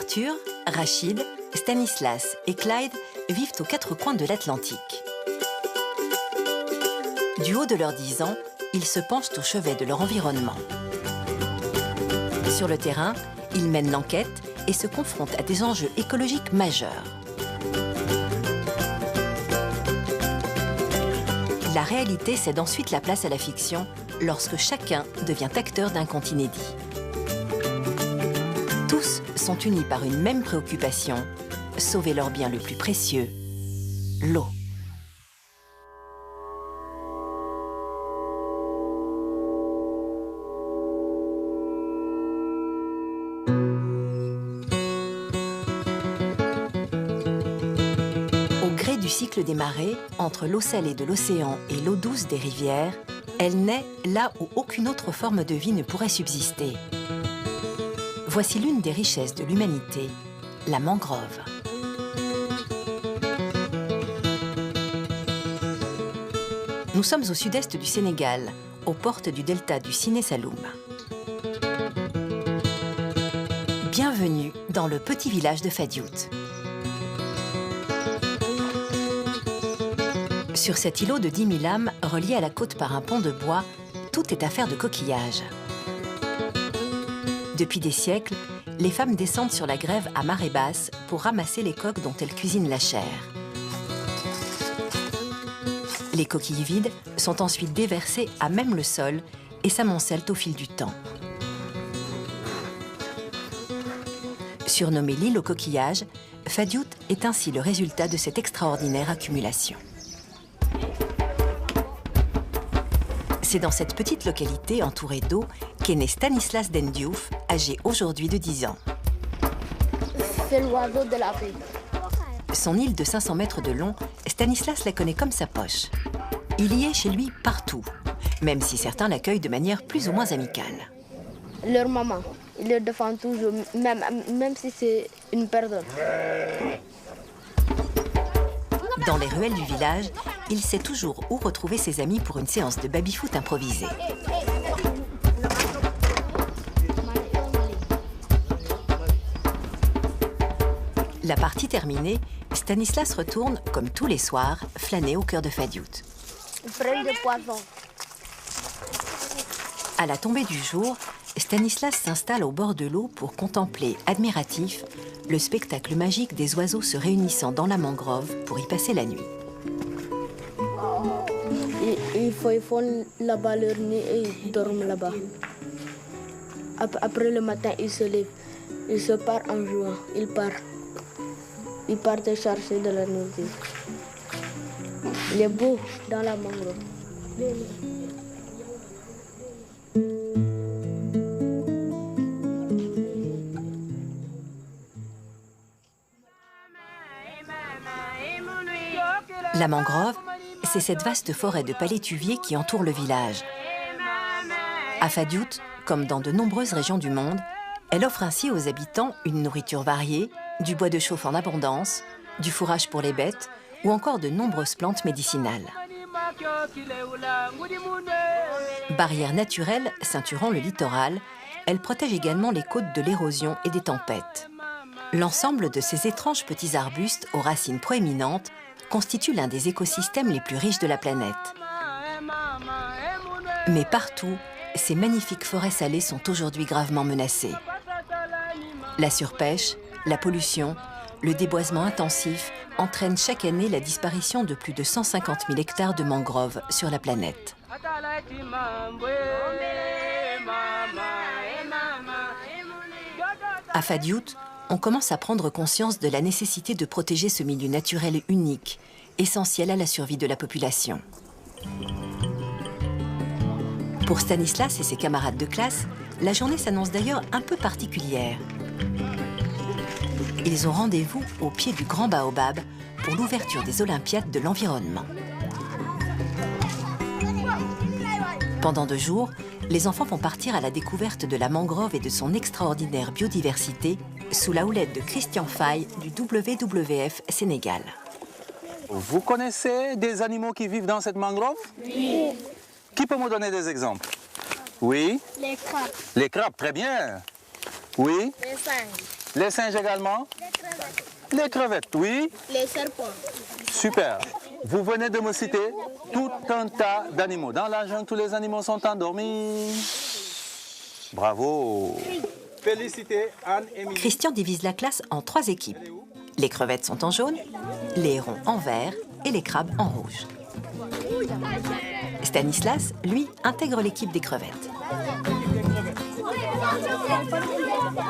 Arthur, Rachid, Stanislas et Clyde vivent aux quatre coins de l'Atlantique. Du haut de leurs 10 ans, ils se penchent au chevet de leur environnement. Sur le terrain, ils mènent l'enquête et se confrontent à des enjeux écologiques majeurs. La réalité cède ensuite la place à la fiction lorsque chacun devient acteur d'un conte inédit. Tous sont unis par une même préoccupation, sauver leur bien le plus précieux, l'eau. Au gré du cycle des marées, entre l'eau salée de l'océan et l'eau douce des rivières, elle naît là où aucune autre forme de vie ne pourrait subsister. Voici l'une des richesses de l'humanité, la mangrove. Nous sommes au sud-est du Sénégal, aux portes du delta du Siné Saloum. Bienvenue dans le petit village de Fadiout. Sur cet îlot de 10 000 âmes, relié à la côte par un pont de bois, tout est affaire de coquillages. Depuis des siècles, les femmes descendent sur la grève à marée basse pour ramasser les coques dont elles cuisinent la chair. Les coquilles vides sont ensuite déversées à même le sol et s'amoncellent au fil du temps. Surnommée l'île aux coquillages, Fadiout est ainsi le résultat de cette extraordinaire accumulation. C'est dans cette petite localité entourée d'eau qu'est né Stanislas Dendiouf, âgé aujourd'hui de 10 ans. C'est l'oiseau de la paix. Son île de 500 mètres de long, Stanislas la connaît comme sa poche. Il y est chez lui partout, même si certains l'accueillent de manière plus ou moins amicale. Leur maman, il le défend toujours, même si c'est une personne. Dans les ruelles du village, il sait toujours où retrouver ses amis pour une séance de baby-foot improvisée. La partie terminée, Stanislas retourne, comme tous les soirs, flâner au cœur de Fadiout. Ils prennent des poissons. À la tombée du jour, Stanislas s'installe au bord de l'eau pour contempler, admiratif, le spectacle magique des oiseaux se réunissant dans la mangrove pour y passer la nuit. Ils font là-bas leur nuit et ils dorment là-bas. Après le matin, ils se lèvent. Ils se partent en jouant. Ils partent chercher de la nourriture. Il est beau dans la mangrove. La mangrove, c'est cette vaste forêt de palétuviers qui entoure le village. À Fadiout, comme dans de nombreuses régions du monde, elle offre ainsi aux habitants une nourriture variée, du bois de chauffe en abondance, du fourrage pour les bêtes ou encore de nombreuses plantes médicinales. Barrière naturelle ceinturant le littoral, elle protège également les côtes de l'érosion et des tempêtes. L'ensemble de ces étranges petits arbustes aux racines proéminentes constitue l'un des écosystèmes les plus riches de la planète. Mais partout, ces magnifiques forêts salées sont aujourd'hui gravement menacées. La surpêche, la pollution, le déboisement intensif entraînent chaque année la disparition de plus de 150 000 hectares de mangroves sur la planète. À Fadiout, on commence à prendre conscience de la nécessité de protéger ce milieu naturel unique, essentiel à la survie de la population. Pour Stanislas et ses camarades de classe, la journée s'annonce d'ailleurs un peu particulière. Ils ont rendez-vous au pied du Grand Baobab pour l'ouverture des Olympiades de l'environnement. Pendant 2 jours, les enfants vont partir à la découverte de la mangrove et de son extraordinaire biodiversité sous la houlette de Christian Faye du WWF Sénégal. Vous connaissez des animaux qui vivent dans cette mangrove? Oui. Qui peut me donner des exemples? Oui. Les crabes. Les crabes, très bien. Oui. Les singes. Les singes également? Les crevettes, oui. Les serpents. Super. Vous venez de me citer tout un tas d'animaux. Dans la jungle, tous les animaux sont endormis. Bravo. Félicité Anne-Émilie. Christian divise la classe en 3 équipes. Les crevettes sont en jaune, les hérons en vert et les crabes en rouge. Stanislas, lui, intègre l'équipe des crevettes.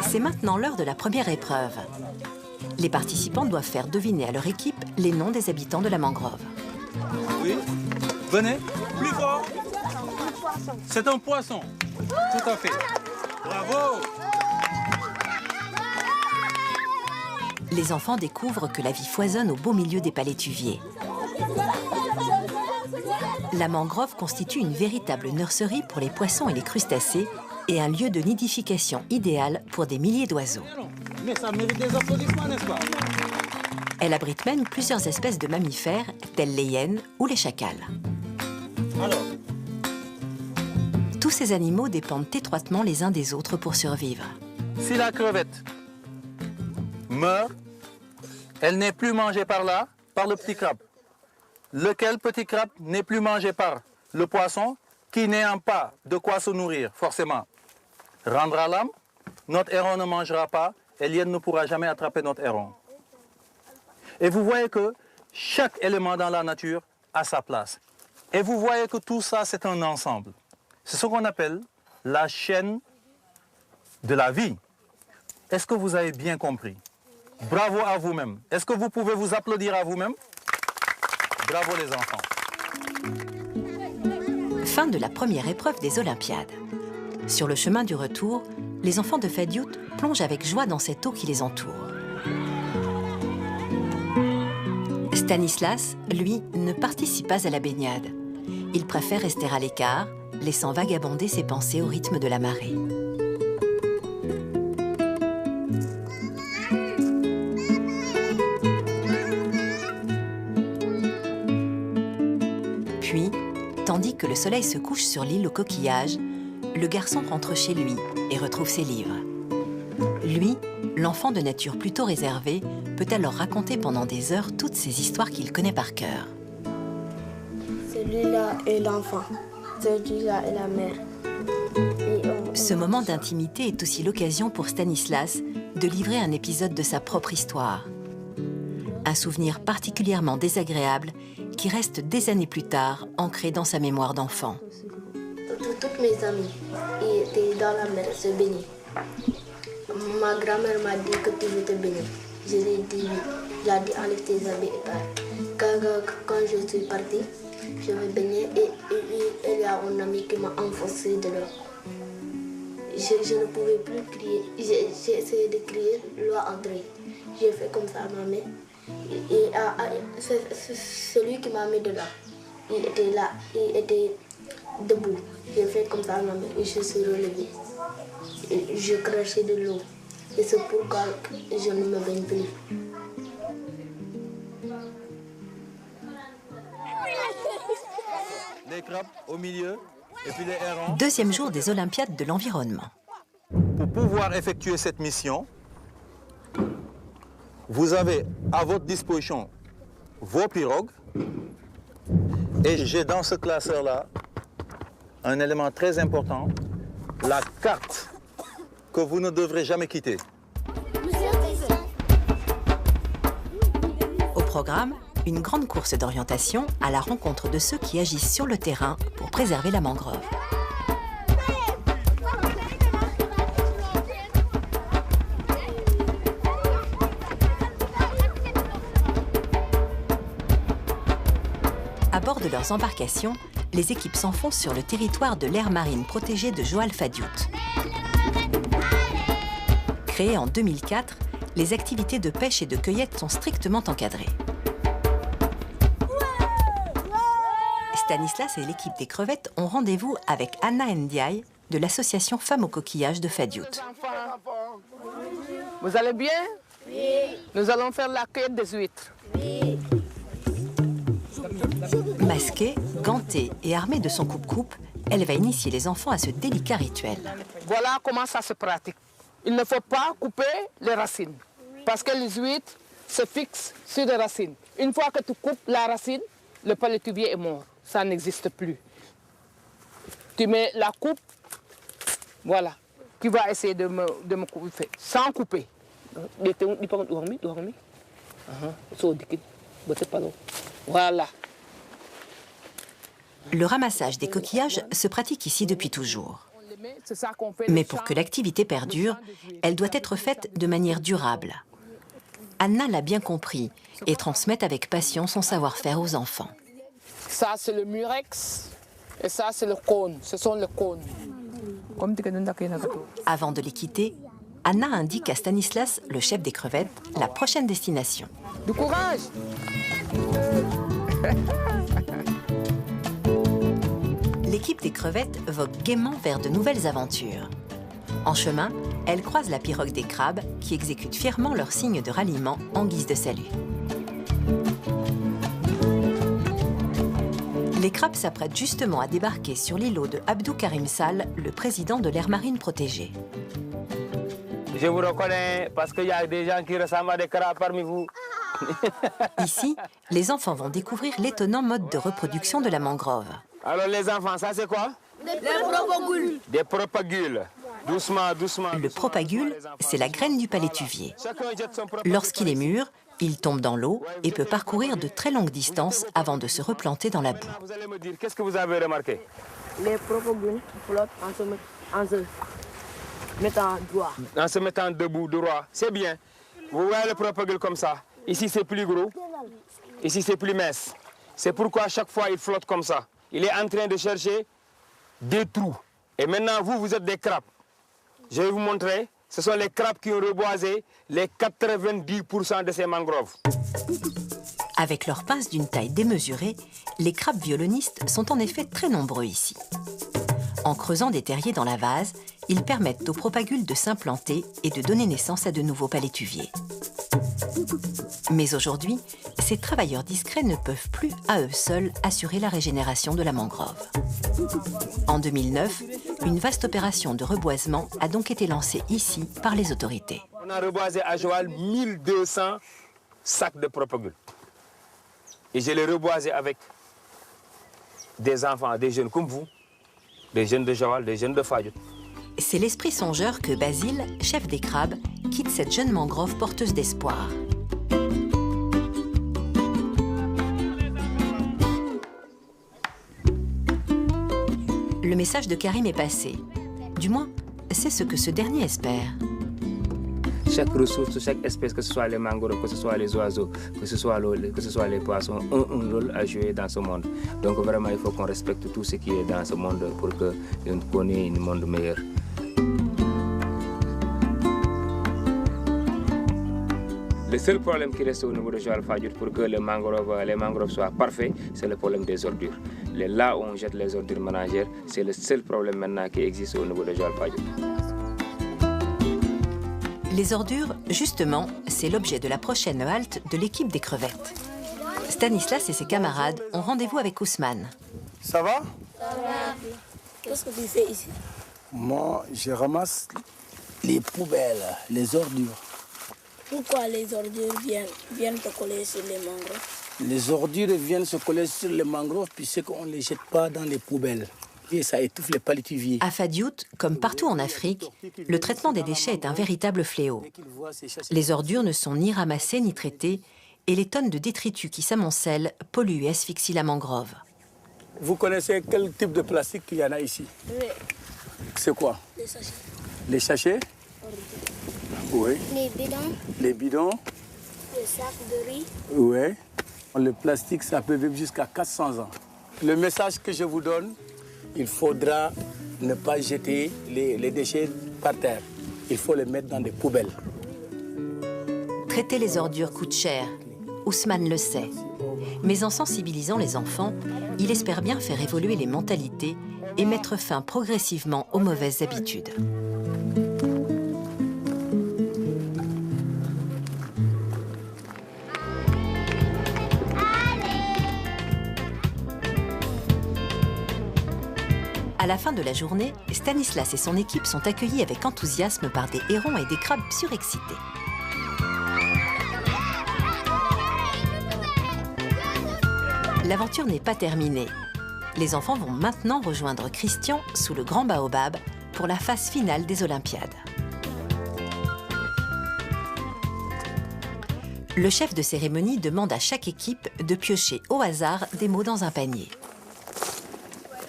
C'est maintenant l'heure de la première épreuve. Les participants doivent faire deviner à leur équipe les noms des habitants de la mangrove. Oui. Venez. Plus fort. C'est un poisson. Tout à fait. Bravo. Les enfants découvrent que la vie foisonne au beau milieu des palétuviers. La mangrove constitue une véritable nurserie pour les poissons et les crustacés et un lieu de nidification idéal pour des milliers d'oiseaux. Mais ça mérite des applaudissements, n'est-ce pas? Elle abrite même plusieurs espèces de mammifères, telles les hyènes ou les chacals. Alors, Tous ces animaux dépendent étroitement les uns des autres pour survivre. si la crevette meurt, elle n'est plus mangée par là, par le petit crabe. Lequel petit crabe n'est plus mangé par le poisson qui n'ayant pas de quoi se nourrir, forcément, rendra l'âme. Notre héron ne mangera pas et l'hyène ne pourra jamais attraper notre héron. Et vous voyez que chaque élément dans la nature a sa place. Et vous voyez que tout ça, c'est un ensemble. C'est ce qu'on appelle la chaîne de la vie. Est-ce que vous avez bien compris? Bravo à vous-même. Est-ce que vous pouvez vous applaudir à vous-même? Bravo les enfants. Fin de la première épreuve des Olympiades. Sur le chemin du retour, les enfants de Fadiout plongent avec joie dans cette eau qui les entoure. Stanislas, lui, ne participe pas à la baignade. Il préfère rester à l'écart, laissant vagabonder ses pensées au rythme de la marée. Puis, tandis que le soleil se couche sur l'île aux coquillages, le garçon rentre chez lui et retrouve ses livres. Lui, l'enfant de nature plutôt réservée, peut alors raconter pendant des heures toutes ces histoires qu'il connaît par cœur. Celui-là est l'enfant, celui-là est la mère. Ce moment d'intimité est aussi l'occasion pour Stanislas de livrer un épisode de sa propre histoire. Un souvenir particulièrement désagréable qui reste des années plus tard ancré dans sa mémoire d'enfant. Toutes mes amies étaient dans la mer, se baigner. Ma grand-mère m'a dit que tu veux te baigner. Je lui ai dit oui. Elle a dit enlève tes habits et pars. Quand je suis partie, je me baignais et il y a un ami qui m'a enfoncé dedans. Je ne pouvais plus crier. J'ai essayé de crier, l'eau a entré. J'ai fait comme ça à ma mère. Et c'est celui qui m'a mis dedans. Il était là, il était debout. J'ai fait comme ça à ma mère et je suis relevée. Je crachais de l'eau. Et c'est pourquoi je ne me baigne plus. Les crabes au milieu et puis les hérons. Deuxième jour des Olympiades de l'environnement. Pour pouvoir effectuer cette mission, vous avez à votre disposition vos pirogues. Et j'ai dans ce classeur-là un élément très important, la carte que vous ne devrez jamais quitter. Au programme, une grande course d'orientation à la rencontre de ceux qui agissent sur le terrain pour préserver la mangrove. À bord de leurs embarcations, les équipes s'enfoncent sur le territoire de l'aire marine protégée de Joal Fadiout. Créées en 2004, les activités de pêche et de cueillette sont strictement encadrées. Stanislas et l'équipe des crevettes ont rendez-vous avec Anna Ndiaye de l'association Femmes au coquillage de Fadiout. Vous allez bien? Oui. Nous allons faire la cueillette des huîtres. Oui. Masquée, gantée et armée de son coupe-coupe, elle va initier les enfants à ce délicat rituel. Voilà comment ça se pratique. il ne faut pas couper les racines. Parce que les huîtres se fixent sur les racines. Une fois que tu coupes la racine, le palétuvier est mort. Ça n'existe plus. Tu mets la coupe, voilà. Tu vas essayer de me couper, sans couper. Voilà. Le ramassage des coquillages se pratique ici depuis toujours. Mais pour que l'activité perdure, elle doit être faite de manière durable. Anna l'a bien compris et transmet avec passion son savoir-faire aux enfants. Ça, c'est le murex et ça, c'est le cône. Ce sont les cônes. Avant de les quitter, Anna indique à Stanislas, le chef des crevettes, la prochaine destination. Du courage! L'équipe des crevettes vogue gaiement vers de nouvelles aventures. En chemin, elle croise la pirogue des crabes qui exécutent fièrement leur signe de ralliement en guise de salut. Les crabes s'apprêtent justement à débarquer sur l'îlot de Abdou Karim Sall, le président de l'aire marine protégée. Je vous reconnais parce qu'il y a des gens qui ressemblent à des crabes parmi vous. Ici, les enfants vont découvrir l'étonnant mode de reproduction de la mangrove. Alors les enfants, ça c'est quoi? Des propagules. Des propagules. Doucement, doucement. Le propagule, c'est la graine du palétuvier. Chacun jette son propagule. Lorsqu'il est mûr, il tombe dans l'eau et peut parcourir de très longues distances avant de se replanter dans la boue. Vous allez me dire, qu'est-ce que vous avez remarqué? Les propagules flottent en se mettant droit. En se mettant debout, droit. C'est bien. Vous voyez le propagule comme ça. Ici c'est plus gros. Ici c'est plus mince. C'est pourquoi à chaque fois il flotte comme ça. Il est en train de chercher des trous. Et maintenant vous, vous êtes des crabes. Je vais vous montrer. Ce sont les crabes qui ont reboisé les 90% de ces mangroves. Avec leurs pinces d'une taille démesurée, les crabes violonistes sont en effet très nombreux ici. En creusant des terriers dans la vase, ils permettent aux propagules de s'implanter et de donner naissance à de nouveaux palétuviers. Mais aujourd'hui, ces travailleurs discrets ne peuvent plus à eux seuls assurer la régénération de la mangrove. En 2009, une vaste opération de reboisement a donc été lancée ici par les autorités. On a reboisé à Joal 1200 sacs de propagules. Et je les reboisé avec des enfants, des jeunes comme vous, des jeunes de Joal, des jeunes de Fadiout. C'est l'esprit songeur que Basile, chef des crabes, quitte cette jeune mangrove porteuse d'espoir. Le message de Karim est passé. Du moins, c'est ce que ce dernier espère. Chaque ressource, chaque espèce, que ce soit les mangroves, que ce soit les oiseaux, que ce soit les poissons, ont un rôle à jouer dans ce monde. Donc vraiment, il faut qu'on respecte tout ce qui est dans ce monde pour qu'on ait un monde meilleur. Le seul problème qui reste au niveau de Joal-Fadiouth pour que les mangroves soient parfaits, c'est le problème des ordures. Là où on jette les ordures ménagères, c'est le seul problème maintenant qui existe au niveau de Joal-Fadiouth. Les ordures, justement, c'est l'objet de la prochaine halte de l'équipe des crevettes. Stanislas et ses camarades ont rendez-vous avec Ousmane. Ça va? Ça va. Qu'est-ce que tu fais ici? Moi, je ramasse les poubelles, les ordures. Pourquoi les ordures viennent te coller sur les mangroves? Les ordures viennent se coller sur les mangroves puisqu'on ne les jette pas dans les poubelles. Et ça étouffe les palétuviers. À Fadiout, comme partout en Afrique, le traitement des déchets est un véritable fléau. Les ordures ne sont ni ramassées ni traitées et les tonnes de détritus qui s'amoncellent polluent et asphyxient la mangrove. Vous connaissez quel type de plastique qu'il y en a ici? Oui. C'est quoi? Les sachets. Les sachets? Oui. Les bidons. Les bidons? Les sacs de riz. Oui. Le plastique, ça peut vivre jusqu'à 400 ans. Le message que je vous donne, il faudra ne pas jeter les déchets par terre. Il faut les mettre dans des poubelles. Traiter les ordures coûte cher. Ousmane le sait. Mais en sensibilisant les enfants, il espère bien faire évoluer les mentalités et mettre fin progressivement aux mauvaises habitudes. À la fin de la journée, Stanislas et son équipe sont accueillis avec enthousiasme par des hérons et des crabes surexcités. L'aventure n'est pas terminée. Les enfants vont maintenant rejoindre Christian sous le grand baobab pour la phase finale des Olympiades. Le chef de cérémonie demande à chaque équipe de piocher au hasard des mots dans un panier.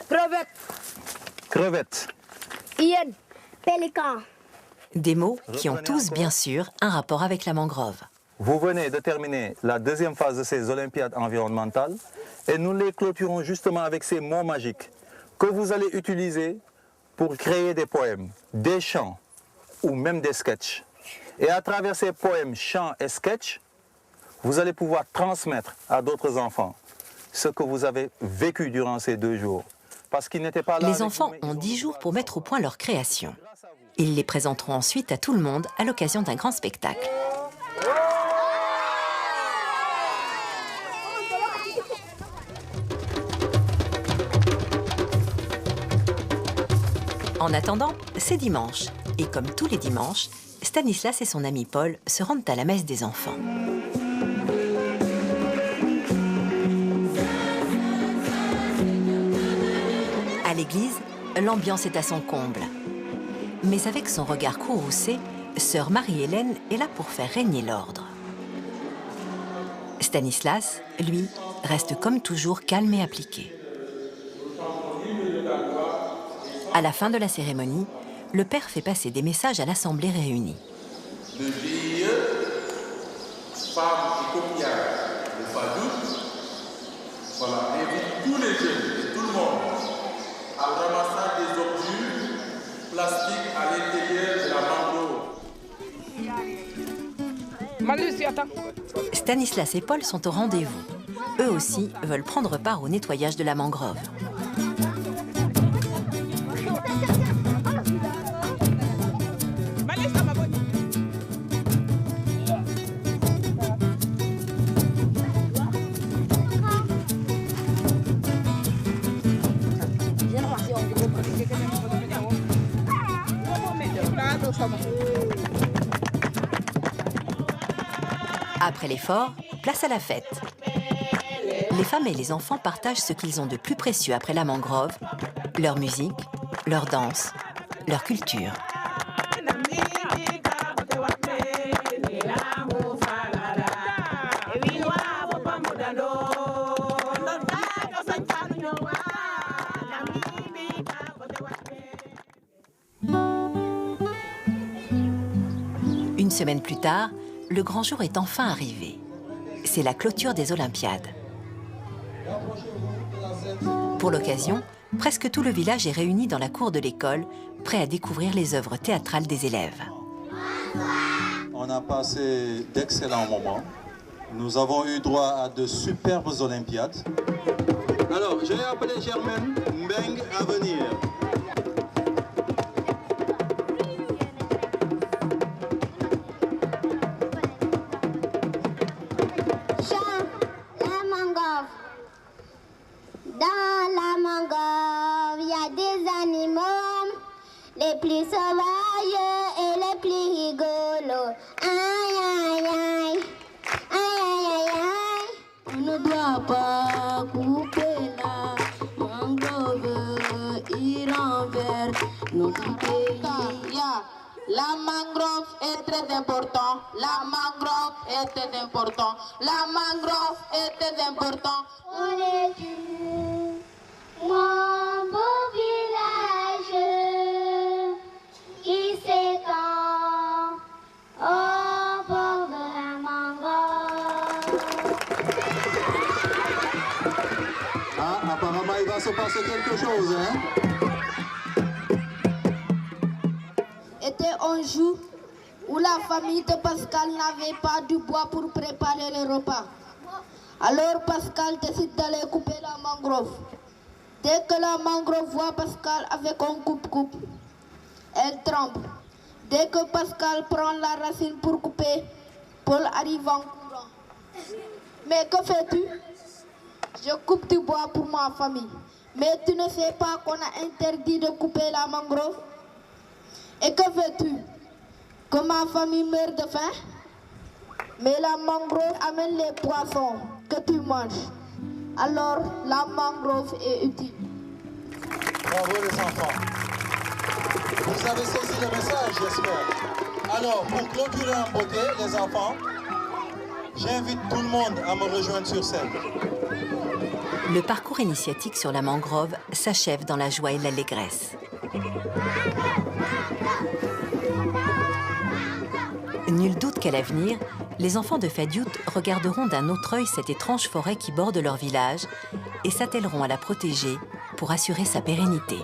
Crevette. Crevette. Hyène. Pélican. Des mots qui ont tous, bien sûr, un rapport avec la mangrove. Vous venez de terminer la deuxième phase de ces Olympiades environnementales et nous les clôturons justement avec ces mots magiques que vous allez utiliser pour créer des poèmes, des chants ou même des sketchs. Et à travers ces poèmes, chants et sketchs, vous allez pouvoir transmettre à d'autres enfants ce que vous avez vécu durant ces 2 jours. Parce qu'ils n'étaient pas là. Les enfants ont 10 jours pour mettre au point leur création. Ils les présenteront ensuite à tout le monde à l'occasion d'un grand spectacle. En attendant, c'est dimanche. Et comme tous les dimanches, Stanislas et son ami Paul se rendent à la messe des enfants. À l'église, l'ambiance est à son comble. Mais avec son regard courroucé, sœur Marie-Hélène est là pour faire régner l'ordre. Stanislas, lui, reste comme toujours calme et appliqué. À la fin de la cérémonie, le père fait passer des messages à l'assemblée réunie. Le GIE, femmes et copiages de Fadout, voilà, invite tous les jeunes et tout le monde à ramasser des objets plastiques à l'intérieur de la mangrove. Malus, attends. Stanislas et Paul sont au rendez-vous. Eux aussi veulent prendre part au nettoyage de la mangrove. Après l'effort, place à la fête. Les femmes et les enfants partagent ce qu'ils ont de plus précieux après la mangrove, leur musique, leur danse, leur culture. Une semaine plus tard, le grand jour est enfin arrivé. C'est la clôture des Olympiades. Pour l'occasion, presque tout le village est réuni dans la cour de l'école, prêt à découvrir les œuvres théâtrales des élèves. On a passé d'excellents moments. Nous avons eu droit à de superbes Olympiades. Alors, je vais appeler Germaine Mbeng à venir. Les plus sauvages et les plus rigolos. Aïe, aïe, aïe. Aïe, aïe, aïe, aïe. On ne doit pas couper la mangrove, ir envers notre pays. La mangrove est très important. La mangrove est très important. La mangrove est très important. On est du mon beau village qui s'étend au bord de la mangrove. Ah, apparemment, il va se passer quelque chose, hein? Était un jour où la famille de Pascal n'avait pas du bois pour préparer le repas. Alors Pascal décide d'aller couper la mangrove. Dès que la mangrove voit Pascal avec un coupe-coupe, elle tremble. Dès que Pascal prend la racine pour couper, Paul arrive en courant. Mais que fais-tu? Je coupe du bois pour ma famille. Mais tu ne sais pas qu'on a interdit de couper la mangrove? Et que veux-tu? Que ma famille meure de faim? Mais la mangrove amène les poissons que tu manges. Alors la mangrove est utile. Bravo les enfants. Vous avez saisi le message, j'espère. Alors, pour clôturer en beauté, les enfants, j'invite tout le monde à me rejoindre sur scène. Le parcours initiatique sur la mangrove s'achève dans la joie et l'allégresse. Nul doute qu'à l'avenir, les enfants de Fadiout regarderont d'un autre œil cette étrange forêt qui borde leur village et s'attelleront à la protéger pour assurer sa pérennité.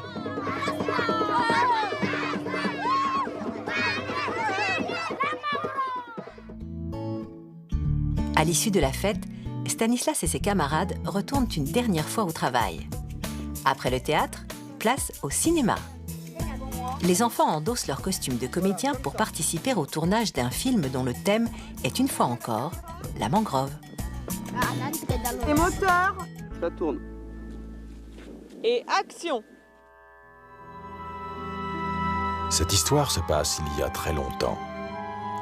À l'issue de la fête, Stanislas et ses camarades retournent une dernière fois au travail. Après le théâtre, place au cinéma. Les enfants endossent leurs costumes de comédiens pour participer au tournage d'un film dont le thème est une fois encore la mangrove. Et moteur. Ça tourne. Et action. Cette histoire se passe il y a très longtemps.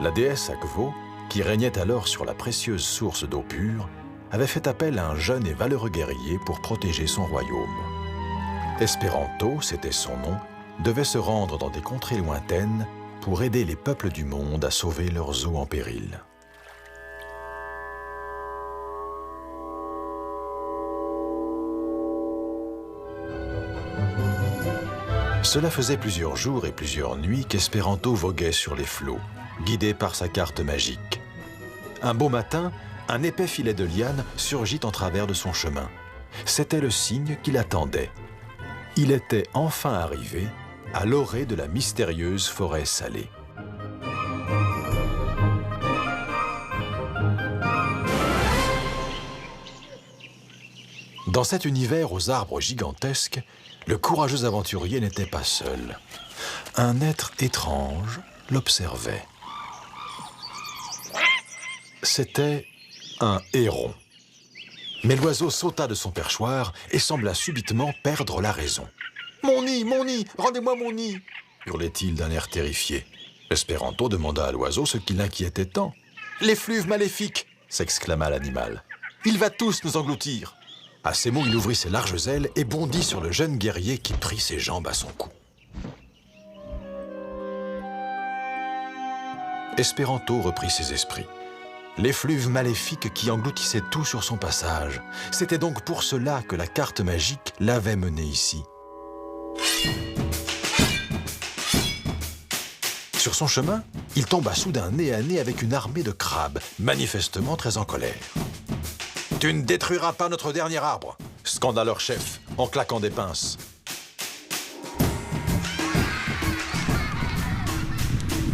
La déesse Akvo, qui régnait alors sur la précieuse source d'eau pure, avait fait appel à un jeune et valeureux guerrier pour protéger son royaume. Espéranto, c'était son nom, devait se rendre dans des contrées lointaines pour aider les peuples du monde à sauver leurs eaux en péril. Cela faisait plusieurs jours et plusieurs nuits qu'Espéranto voguait sur les flots, guidé par sa carte magique. Un beau matin, un épais filet de liane surgit en travers de son chemin. C'était le signe qu'il attendait. Il était enfin arrivé à l'orée de la mystérieuse forêt salée. Dans cet univers aux arbres gigantesques, le courageux aventurier n'était pas seul. Un être étrange l'observait. C'était un héron. Mais l'oiseau sauta de son perchoir et sembla subitement perdre la raison. « Mon nid, rendez-moi mon nid !» hurlait-il d'un air terrifié. Espéranto demanda à l'oiseau ce qui l'inquiétait tant. « L'effluve maléfique !» s'exclama l'animal. « Il va tous nous engloutir !» À ces mots, il ouvrit ses larges ailes et bondit sur le jeune guerrier qui prit ses jambes à son cou. Espéranto reprit ses esprits. L'effluve maléfique qui engloutissait tout sur son passage. C'était donc pour cela que la carte magique l'avait mené ici. Sur son chemin, il tomba soudain nez à nez avec une armée de crabes, manifestement très en colère. « Tu ne détruiras pas notre dernier arbre !» scanda leur chef en claquant des pinces.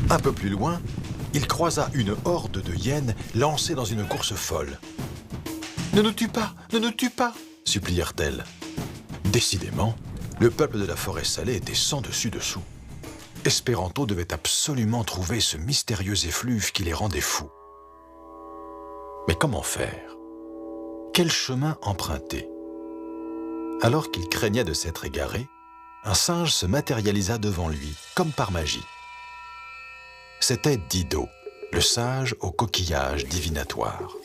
Un peu plus loin, il croisa une horde de hyènes lancées dans une course folle. « Ne nous tue pas, ne nous tue pas !» supplièrent-elles. Décidément, le peuple de la forêt salée était sans dessus dessous. Espéranto devait absolument trouver ce mystérieux effluve qui les rendait fous. Mais comment faire? Quel chemin emprunter? Alors qu'il craignait de s'être égaré, un singe se matérialisa devant lui, comme par magie. C'était Dido, le sage au coquillage divinatoire.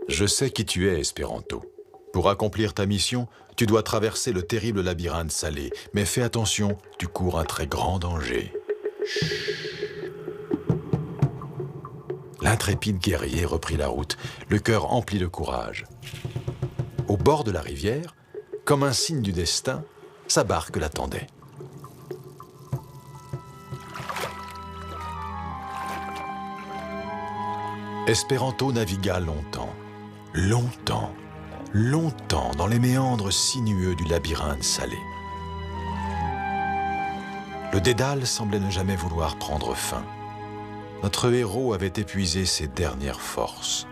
« Je sais qui tu es, Espéranto. Pour accomplir ta mission, tu dois traverser le terrible labyrinthe salé. Mais fais attention, tu cours un très grand danger. » L'intrépide guerrier reprit la route, le cœur empli de courage. Au bord de la rivière, comme un signe du destin, sa barque l'attendait. Espéranto navigua longtemps, longtemps dans les méandres sinueux du labyrinthe salé. Le dédale semblait ne jamais vouloir prendre fin. Notre héros avait épuisé ses dernières forces.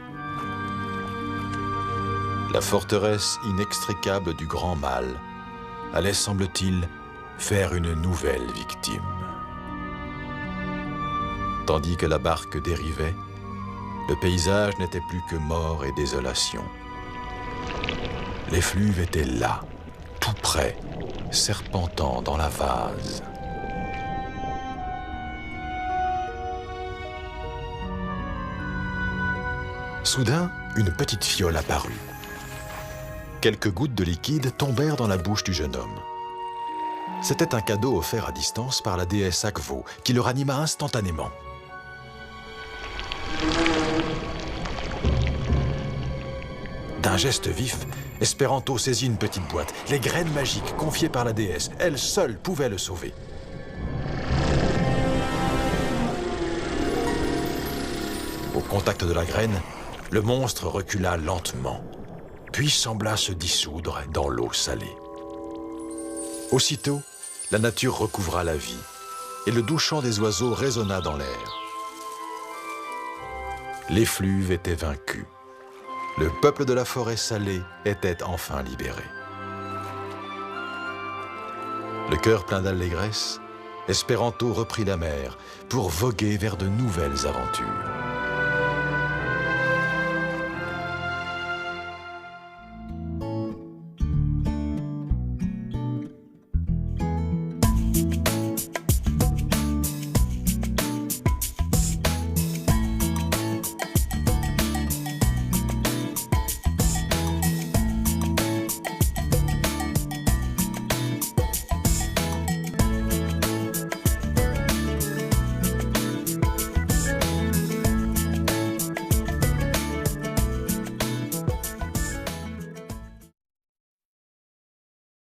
La forteresse inextricable du grand mal allait, semble-t-il, faire une nouvelle victime. Tandis que la barque dérivait, Le paysage n'était plus que mort et désolation. L'effluve était là, tout près, serpentant dans la vase. Soudain, une petite fiole apparut. Quelques gouttes de liquide tombèrent dans la bouche du jeune homme. C'était un cadeau offert à distance par la déesse Akvo, qui le ranima instantanément. D'un geste vif, Espéranto saisit une petite boîte, les graines magiques confiées par la déesse. Elle seule pouvait le sauver. Au contact de la graine, le monstre recula lentement, puis sembla se dissoudre dans l'eau salée. Aussitôt, la nature recouvra la vie, et le doux chant des oiseaux résonna dans l'air. L'effluve était vaincu. Le peuple de la forêt salée était enfin libéré. Le cœur plein d'allégresse, Espéranto reprit la mer pour voguer vers de nouvelles aventures.